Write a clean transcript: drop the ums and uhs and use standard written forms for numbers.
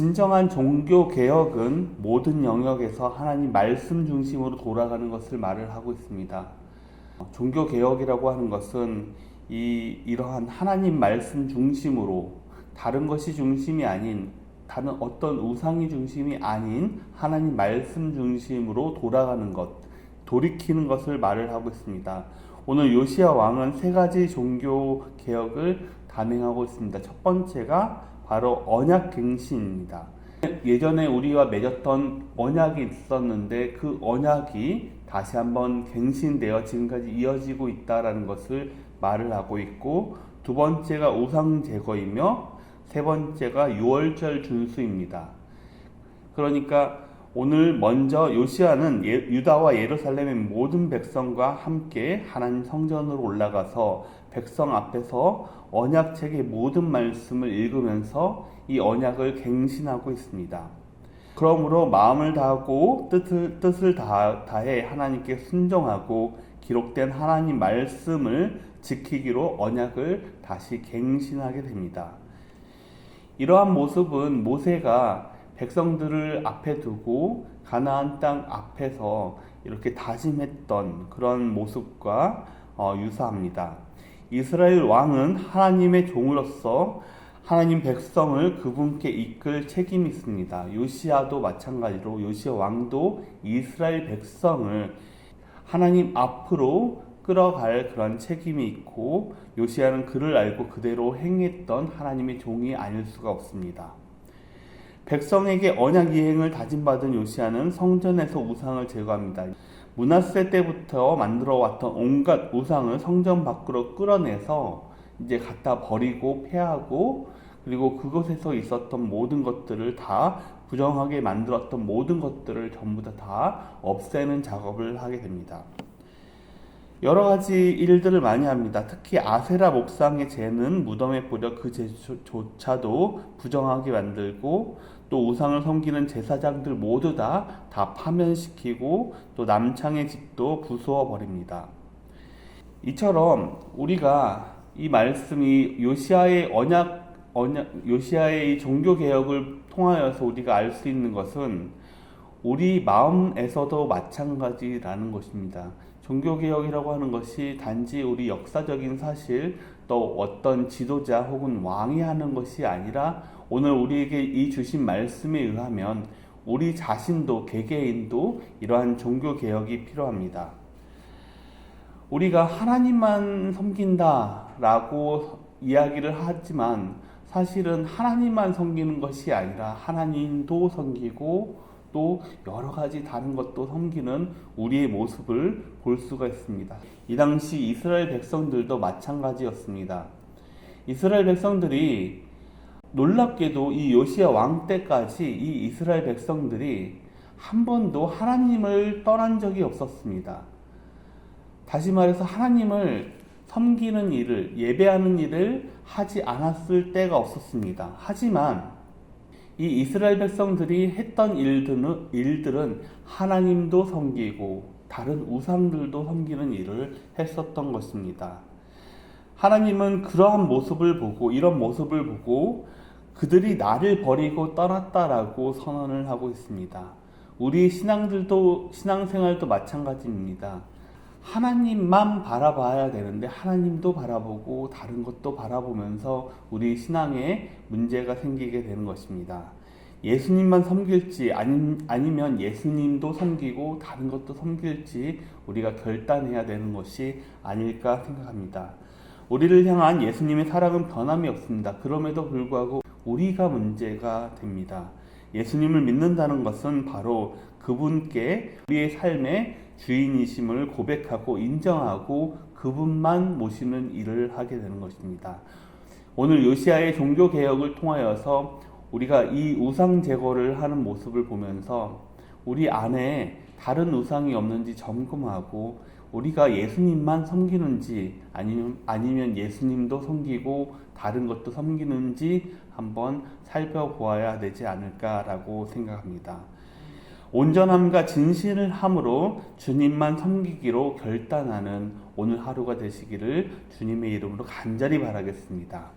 진정한 종교 개혁은 모든 영역에서 하나님 말씀 중심으로 돌아가는 것을 말을 하고 있습니다. 종교 개혁이라고 하는 것은 이러한 하나님 말씀 중심으로 다른 것이 중심이 아닌 다른 어떤 우상이 중심이 아닌 하나님 말씀 중심으로 돌아가는 것, 돌이키는 것을 말을 하고 있습니다. 오늘 요시야 왕은 세 가지 종교 개혁을 단행하고 있습니다. 첫 번째가 바로 언약갱신입니다. 예전에 우리와 맺었던 언약이 있었는데 그 언약이 다시 한번 갱신되어 지금까지 이어지고 있다라는 것을 말을 하고 있고, 두 번째가 우상 제거이며 세 번째가 유월절 준수입니다. 그러니까 오늘 먼저 요시야는 유다와 예루살렘의 모든 백성과 함께 하나님 성전으로 올라가서 백성 앞에서 언약책의 모든 말씀을 읽으면서 이 언약을 갱신하고 있습니다. 그러므로 마음을 다하고 뜻을 다해 하나님께 순종하고 기록된 하나님 말씀을 지키기로 언약을 다시 갱신하게 됩니다. 이러한 모습은 모세가 백성들을 앞에 두고 가나안 땅 앞에서 이렇게 다짐했던 그런 모습과 유사합니다. 이스라엘 왕은 하나님의 종으로서 하나님 백성을 그분께 이끌 책임이 있습니다. 요시야도 마찬가지로 요시야 왕도 이스라엘 백성을 하나님 앞으로 끌어갈 그런 책임이 있고, 요시야는 그를 알고 그대로 행했던 하나님의 종이 아닐 수가 없습니다. 백성에게 언약 이행을 다짐받은 요시야는 성전에서 우상을 제거합니다. 므낫세 때부터 만들어 왔던 온갖 우상을 성전 밖으로 끌어내서 이제 갖다 버리고 폐하고, 그리고 그곳에서 있었던 모든 것들을 다 부정하게 만들었던 모든 것들을 전부 다 없애는 작업을 하게 됩니다. 여러 가지 일들을 많이 합니다. 특히 아세라 목상의 재는 무덤에 뿌려 그 재조차도 부정하게 만들고, 또 우상을 섬기는 제사장들 모두 다 파면시키고, 또 남창의 집도 부수어 버립니다. 이처럼 우리가 이 말씀이 요시야의 요시야의 종교 개혁을 통하여서 우리가 알 수 있는 것은 우리 마음에서도 마찬가지라는 것입니다. 종교개혁이라고 하는 것이 단지 우리 역사적인 사실, 또 어떤 지도자 혹은 왕이 하는 것이 아니라 오늘 우리에게 이 주신 말씀에 의하면 우리 자신도 개개인도 이러한 종교개혁이 필요합니다. 우리가 하나님만 섬긴다라고 이야기를 하지만 사실은 하나님만 섬기는 것이 아니라 하나님도 섬기고 또 여러 가지 다른 것도 섬기는 우리의 모습을 볼 수가 있습니다. 이 당시 이스라엘 백성들도 마찬가지였습니다. 이스라엘 백성들이 놀랍게도 이 요시야 왕 때까지 이 이스라엘 백성들이 한 번도 하나님을 떠난 적이 없었습니다. 다시 말해서 하나님을 섬기는 일을, 예배하는 일을 하지 않았을 때가 없었습니다. 하지만 이 이스라엘 백성들이 했던 일들은 하나님도 섬기고 다른 우상들도 섬기는 일을 했었던 것입니다. 하나님은 그러한 모습을 보고, 이런 모습을 보고 그들이 나를 버리고 떠났다라고 선언을 하고 있습니다. 우리 신앙생활도 마찬가지입니다. 하나님만 바라봐야 되는데 하나님도 바라보고 다른 것도 바라보면서 우리 신앙에 문제가 생기게 되는 것입니다. 예수님만 섬길지 아니면 예수님도 섬기고 다른 것도 섬길지 우리가 결단해야 되는 것이 아닐까 생각합니다. 우리를 향한 예수님의 사랑은 변함이 없습니다. 그럼에도 불구하고 우리가 문제가 됩니다. 예수님을 믿는다는 것은 바로 그분께 우리의 삶의 주인이심을 고백하고 인정하고 그분만 모시는 일을 하게 되는 것입니다. 오늘 요시야의 종교개혁을 통하여서 우리가 이 우상 제거를 하는 모습을 보면서 우리 안에 다른 우상이 없는지 점검하고 우리가 예수님만 섬기는지 아니면 예수님도 섬기고 다른 것도 섬기는지 한번 살펴보아야 되지 않을까라고 생각합니다. 온전함과 진실을 함으로 주님만 섬기기로 결단하는 오늘 하루가 되시기를 주님의 이름으로 간절히 바라겠습니다.